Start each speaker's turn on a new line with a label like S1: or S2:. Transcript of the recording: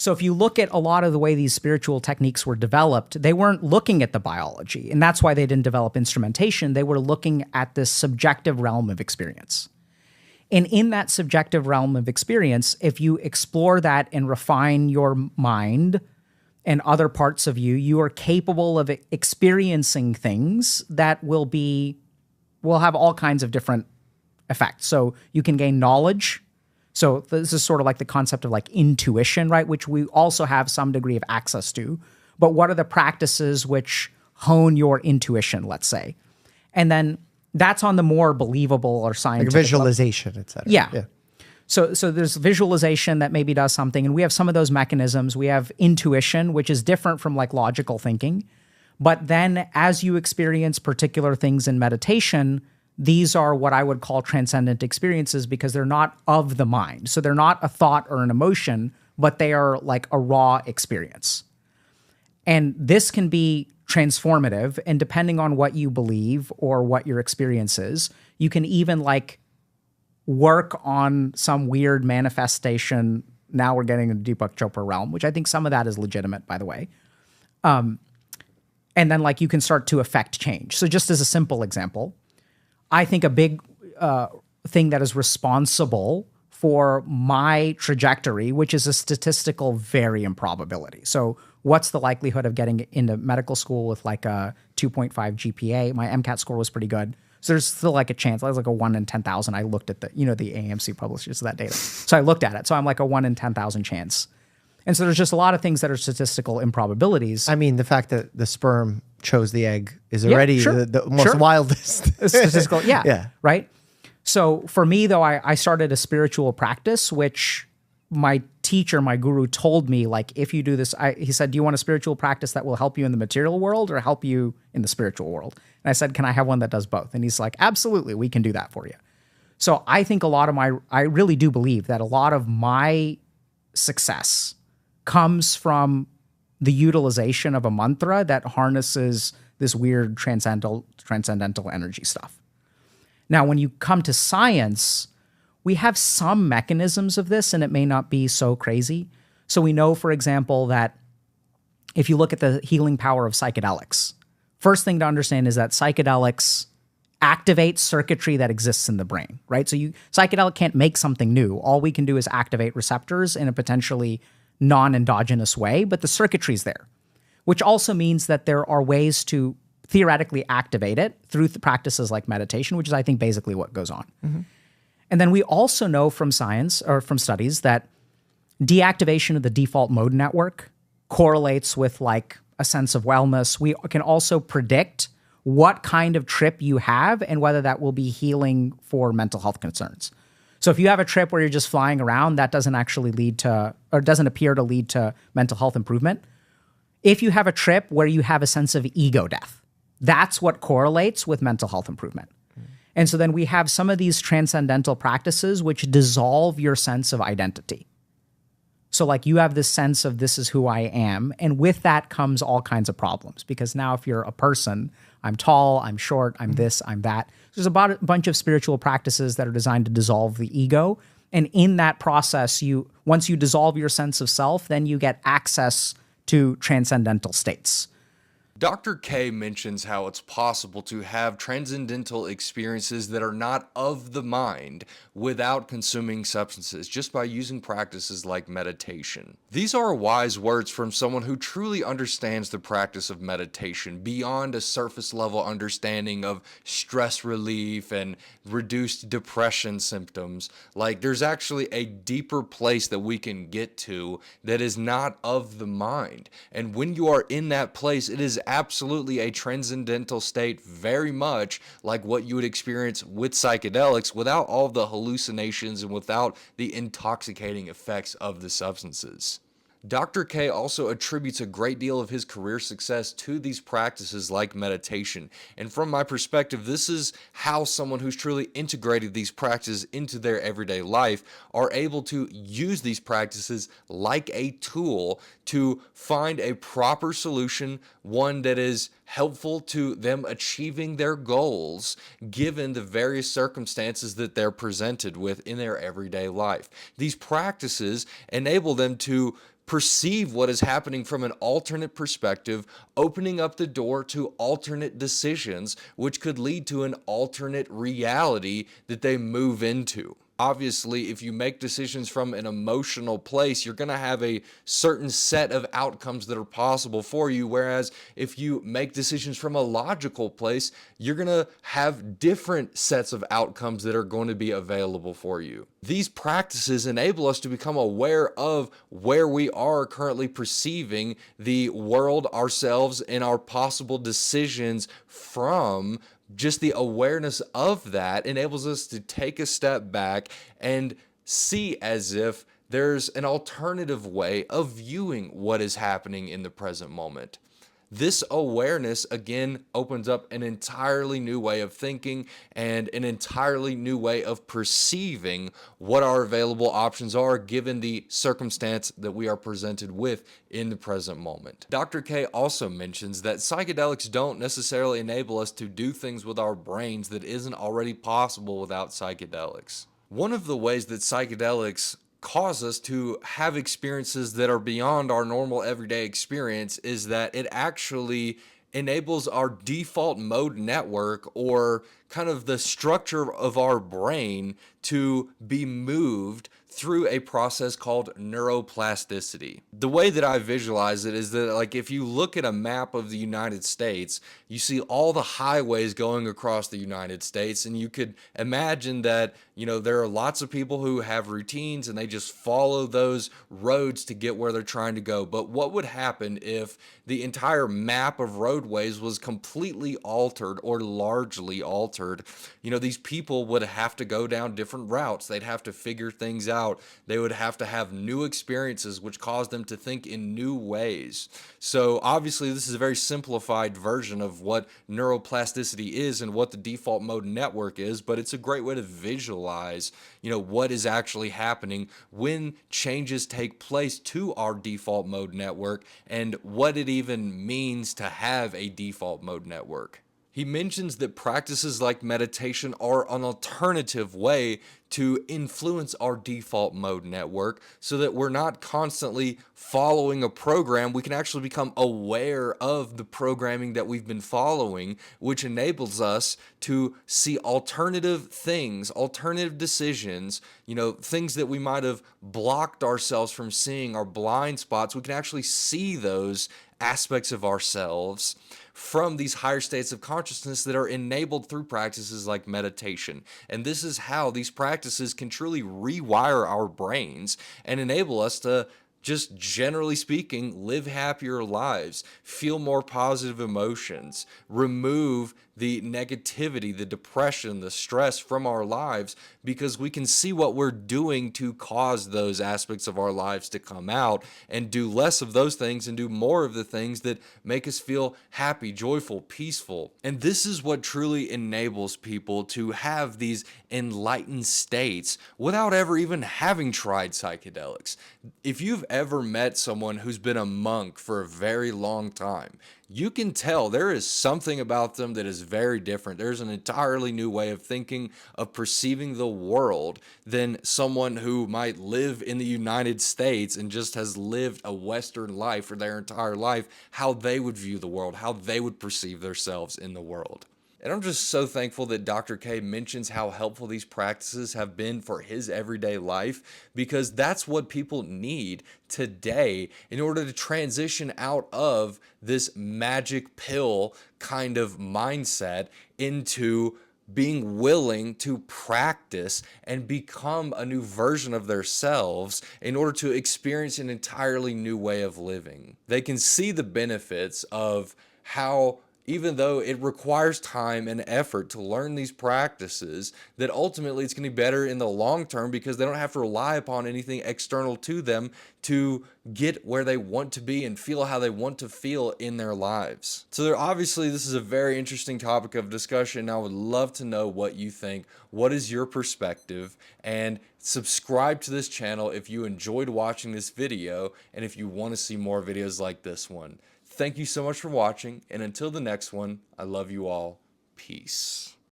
S1: So if you look at a lot of the way these spiritual techniques were developed, they weren't looking at the biology. And that's why they didn't develop instrumentation. They were looking at this subjective realm of experience. And in that subjective realm of experience, if you explore that and refine your mind and other parts of you, you are capable of experiencing things that will have all kinds of different effects. So you can gain knowledge. So this is sort of like the concept of like intuition, right? Which we also have some degree of access to. But what are the practices which hone your intuition, let's say? And then that's on the more believable or scientific
S2: like visualization, et cetera.
S1: Yeah. So there's visualization that maybe does something, and we have some of those mechanisms. We have intuition, which is different from like logical thinking. But then as you experience particular things in meditation, these are what I would call transcendent experiences because they're not of the mind. So they're not a thought or an emotion, but they are like a raw experience. And this can be transformative. And depending on what you believe or what your experience is, you can even like work on some weird manifestation. Now we're getting into Deepak Chopra realm, which I think some of that is legitimate, by the way. And then like you can start to affect change. So just as a simple example, I think a big thing that is responsible for my trajectory, which is a statistical variance probability. So what's the likelihood of getting into medical school with like a 2.5 GPA? My MCAT score was pretty good. So there's still like a chance. I was like a 1 in 10,000. I looked at the AMC publishes that data. So I looked at it. So I'm like a 1 in 10,000 chance. And so there's just a lot of things that are statistical improbabilities.
S2: I mean, the fact that the sperm chose the egg is already the most wildest.
S1: Statistical, yeah. Right? So for me, though, I started a spiritual practice, which my teacher, my guru told me, like, if you do this, he said, do you want a spiritual practice that will help you in the material world or help you in the spiritual world? And I said, can I have one that does both? And he's like, absolutely, we can do that for you. So I think I really do believe that a lot of my success comes from the utilization of a mantra that harnesses this weird transcendental energy stuff. Now, when you come to science, we have some mechanisms of this, and it may not be so crazy. So we know, for example, that if you look at the healing power of psychedelics, first thing to understand is that psychedelics activate circuitry that exists in the brain, right? So psychedelic can't make something new. All we can do is activate receptors in a potentially non-endogenous way, but the circuitry's there, which also means that there are ways to theoretically activate it through practices like meditation, which is, I think, basically what goes on. Mm-hmm. And then we also know from science or from studies that deactivation of the default mode network correlates with like a sense of wellness. We can also predict what kind of trip you have and whether that will be healing for mental health concerns. So if you have a trip where you're just flying around, that doesn't actually lead to, or doesn't appear to lead to mental health improvement. If you have a trip where you have a sense of ego death, that's what correlates with mental health improvement. And so then we have some of these transcendental practices which dissolve your sense of identity. So like you have this sense of this is who I am. And with that comes all kinds of problems because now if you're a person, I'm tall, I'm short, I'm this, I'm that. There's about a bunch of spiritual practices that are designed to dissolve the ego. And in that process, once you dissolve your sense of self, then you get access to transcendental states.
S3: Dr. K mentions how it's possible to have transcendental experiences that are not of the mind without consuming substances, just by using practices like meditation. These are wise words from someone who truly understands the practice of meditation beyond a surface level understanding of stress relief and reduced depression symptoms. Like, there's actually a deeper place that we can get to that is not of the mind. And when you are in that place, it is absolutely a transcendental state, very much like what you would experience with psychedelics without all the hallucinations and without the intoxicating effects of the substances. Dr. K also attributes a great deal of his career success to these practices like meditation. And from my perspective, this is how someone who's truly integrated these practices into their everyday life are able to use these practices like a tool to find a proper solution, one that is helpful to them achieving their goals given the various circumstances that they're presented with in their everyday life. These practices enable them to perceive what is happening from an alternate perspective, opening up the door to alternate decisions, which could lead to an alternate reality that they move into. Obviously, if you make decisions from an emotional place, you're going to have a certain set of outcomes that are possible for you. Whereas if you make decisions from a logical place, you're going to have different sets of outcomes that are going to be available for you. These practices enable us to become aware of where we are currently perceiving the world, ourselves, and our possible decisions from. Just the awareness of that enables us to take a step back and see as if there's an alternative way of viewing what is happening in the present moment. This awareness, again, opens up an entirely new way of thinking and an entirely new way of perceiving what our available options are given the circumstance that we are presented with in the present moment. Dr. K also mentions that psychedelics don't necessarily enable us to do things with our brains that isn't already possible without psychedelics. One of the ways that psychedelics cause us to have experiences that are beyond our normal everyday experience is that it actually enables our default mode network, or kind of the structure of our brain, to be moved through a process called neuroplasticity. The way that I visualize it is that, like, if you look at a map of the United States, you see all the highways going across the United States, and you could imagine that, there are lots of people who have routines and they just follow those roads to get where they're trying to go. But what would happen if the entire map of roadways was completely altered or largely altered? These people would have to go down different routes. They'd have to figure things out. They would have to have new experiences, which caused them to think in new ways. So obviously, this is a very simplified version of what neuroplasticity is and what the default mode network is, but it's a great way to visualize, what is actually happening when changes take place to our default mode network and what it even means to have a default mode network. He mentions that practices like meditation are an alternative way to influence our default mode network so that we're not constantly following a program. We can actually become aware of the programming that we've been following, which enables us to see alternative things, alternative decisions, things that we might have blocked ourselves from seeing, our blind spots. We can actually see those aspects of ourselves from these higher states of consciousness that are enabled through practices like meditation. And this is how these practices can truly rewire our brains and enable us to, just generally speaking, live happier lives, feel more positive emotions, remove the negativity, the depression, the stress from our lives, because we can see what we're doing to cause those aspects of our lives to come out, and do less of those things and do more of the things that make us feel happy, joyful, peaceful. And this is what truly enables people to have these enlightened states without ever even having tried psychedelics. If you've ever met someone who's been a monk for a very long time, you can tell there is something about them that is very different. There's an entirely new way of thinking, of perceiving the world, than someone who might live in the United States and just has lived a Western life for their entire life, how they would view the world, how they would perceive themselves in the world. And I'm just so thankful that Dr. K mentions how helpful these practices have been for his everyday life, because that's what people need today in order to transition out of this magic pill kind of mindset into being willing to practice and become a new version of themselves in order to experience an entirely new way of living. They can see the benefits of how, even though it requires time and effort to learn these practices, that ultimately it's going to be better in the long term because they don't have to rely upon anything external to them to get where they want to be and feel how they want to feel in their lives. So obviously this is a very interesting topic of discussion. I would love to know what you think. What is your perspective? And subscribe to this channel if you enjoyed watching this video and if you want to see more videos like this one. Thank you so much for watching, and until the next one, I love you all. Peace.